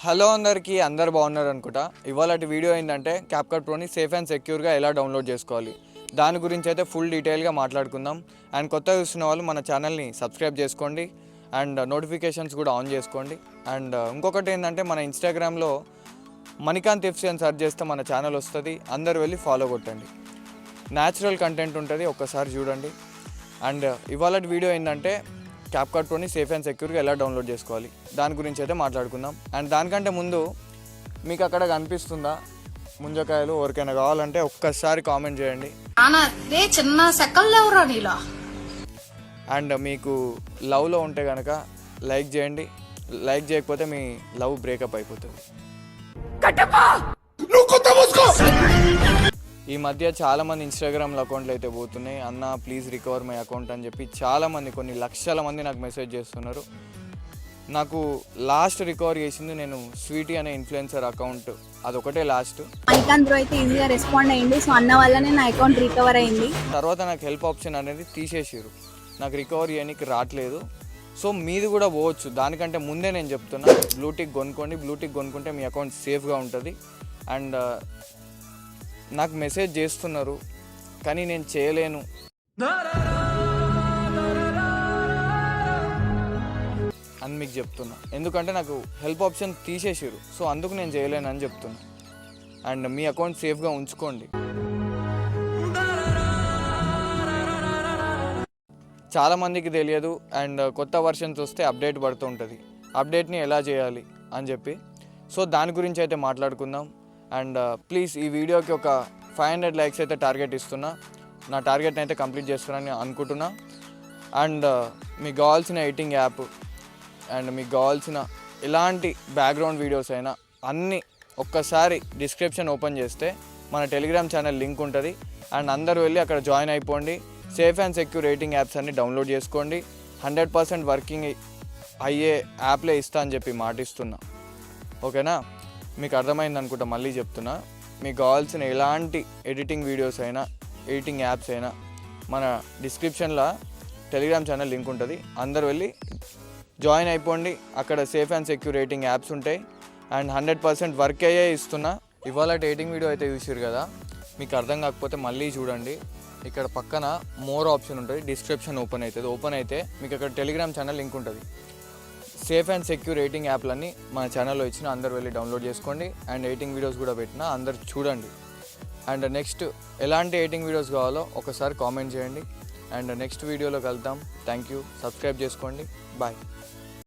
Hello అందరికీ, అందరు బాగున్నారు అనుకుంటా. ఇవాళ వీడియో ఏంటంటే క్యాప్కట్ ప్రోని సేఫ్ అండ్ సెక్యూర్గా ఎలా డౌన్లోడ్ చేసుకోవాలి దాని గురించి అయితే ఫుల్ డీటెయిల్గా మాట్లాడుకుందాం. అండ్ కొత్తగా చూస్తున్న వాళ్ళు మన ఛానల్ని సబ్స్క్రైబ్ చేసుకోండి అండ్ నోటిఫికేషన్స్ కూడా ఆన్ చేసుకోండి. అండ్ ఇంకొకటి ఏంటంటే మన ఇన్స్టాగ్రామ్లో మణికాంత్ ఎఫ్సి అని సెర్చ్ చేస్తే మన ఛానల్ వస్తుంది. అందరు వెళ్ళి ఫాలో కొట్టండి. న్యాచురల్ కంటెంట్ ఉంటుంది, ఒక్కసారి చూడండి. అండ్ ఇవాళ వీడియో ఏంటంటే క్యాప్కట్ ప్రోని సేఫ్ అండ్ సెక్యూర్గా ఎలా డౌన్లోడ్ చేసుకోవాలి దాని గురించి అయితే మాట్లాడుకుందాం. అండ్ దానికంటే ముందు మీకు అక్కడ కనిపిస్తుందా ముంజకాయలు? ఎవరికైనా కావాలంటే ఒక్కసారి కామెంట్ చేయండి. చిన్న అండ్ మీకు లవ్లో ఉంటే కనుక లైక్ చేయండి. లైక్ చేయకపోతే మీ లవ్ బ్రేకప్ అయిపోతుంది. ఈ మధ్య చాలామంది ఇన్స్టాగ్రామ్లో అకౌంట్లు అయితే పోతున్నాయి. అన్న ప్లీజ్ రికవర్ మై అకౌంట్ అని చెప్పి చాలామంది, కొన్ని లక్షల మంది నాకు మెసేజ్ చేస్తున్నారు. నాకు లాస్ట్ రికవర్ చేసింది నేను స్వీటీ అనే ఇన్ఫ్లుయెన్సర్ అకౌంట్, అదొకటే లాస్ట్. మణికాంత్ బ్రో అయితే ఈజీగా రెస్పాండ్ అయ్యింది. సో అన్న వల్లనే నా అకౌంట్ రికవర్ అయింది. తర్వాత నాకు హెల్ప్ ఆప్షన్ అనేది తీసేసారు, నాకు రికవర్ చేయడానికి రావట్లేదు. సో మీది కూడా పోవచ్చు. దానికంటే ముందే నేను చెప్తున్నా, బ్లూటిక్ కొనుక్కోండి. బ్లూటిక్ కొనుక్కుంటే మీ అకౌంట్ సేఫ్గా ఉంటుంది. అండ్ నాకు మెసేజ్ చేస్తున్నారు కానీ నేను చేయలేను అని మీకు చెప్తున్నా, ఎందుకంటే నాకు హెల్ప్ ఆప్షన్ తీసేసారు. సో అందుకు నేను చేయలేను అని చెప్తున్నా. అండ్ మీ అకౌంట్ సేఫ్గా ఉంచుకోండి. చాలామందికి తెలియదు. అండ్ కొత్త వర్షన్స్ వస్తే అప్డేట్ పడుతూ ఉంటుంది, అప్డేట్ని ఎలా చేయాలి అని చెప్పి. సో దాని గురించి అయితే మాట్లాడుకుందాం. అండ్ ప్లీజ్ ఈ వీడియోకి ఒక 500 లైక్స్ అయితే టార్గెట్ ఇస్తున్నా. నా టార్గెట్ని అయితే కంప్లీట్ చేస్తున్నానని అనుకుంటున్నా. అండ్ మీకు కావాల్సిన ఎడిటింగ్ యాప్ అండ్ మీకు కావాల్సిన ఎలాంటి బ్యాక్గ్రౌండ్ వీడియోస్ అయినా అన్నీ ఒక్కసారి డిస్క్రిప్షన్ ఓపెన్ చేస్తే మన టెలిగ్రామ్ ఛానల్ లింక్ ఉంటుంది. అండ్ అందరూ వెళ్ళి అక్కడ జాయిన్ అయిపోండి. Safe and secure editing apps అన్ని డౌన్లోడ్ చేసుకోండి. 100% వర్కింగ్ అయ్యే యాప్లే ఇస్తా అని చెప్పి మాటిస్తున్నా. ఓకేనా? మీకు అర్థమైంది అనుకుంటా, మళ్ళీ చెప్తున్నా. మీకు కావాల్సిన ఎలాంటి ఎడిటింగ్ వీడియోస్ అయినా ఎడిటింగ్ యాప్స్ అయినా మన డిస్క్రిప్షన్లో టెలిగ్రామ్ ఛానల్ లింక్ ఉంటుంది. అందరు వెళ్ళి జాయిన్ అయిపోండి. అక్కడ safe and secure editing apps ఉంటాయి. అండ్ 100% వర్క్ అయ్యే ఇస్తున్నా. ఇవాళ ఎడిటింగ్ వీడియో అయితే చూసారు కదా, మీకు అర్థం కాకపోతే మళ్ళీ చూడండి. ఇక్కడ పక్కన మోర్ ఆప్షన్ ఉంటుంది, డిస్క్రిప్షన్ ఓపెన్ అవుతుంది. ఓపెన్ అయితే మీకు అక్కడ టెలిగ్రామ్ ఛానల్ లింక్ ఉంటుంది. సేఫ్ అండ్ సెక్యూర్ ఎడిటింగ్ యాప్లన్నీ మన ఛానల్లో ఇచ్చిన, అందరు వెళ్ళి డౌన్లోడ్ చేసుకోండి. అండ్ ఎడిటింగ్ వీడియోస్ కూడా పెట్టినా, అందరు చూడండి. అండ్ నెక్స్ట్ ఎలాంటి ఎడిటింగ్ వీడియోస్ కావాలో ఒకసారి కామెంట్ చేయండి. అండ్ నెక్స్ట్ వీడియోలో కలుద్దాం. Thank you. సబ్స్క్రైబ్ చేసుకోండి. బాయ్.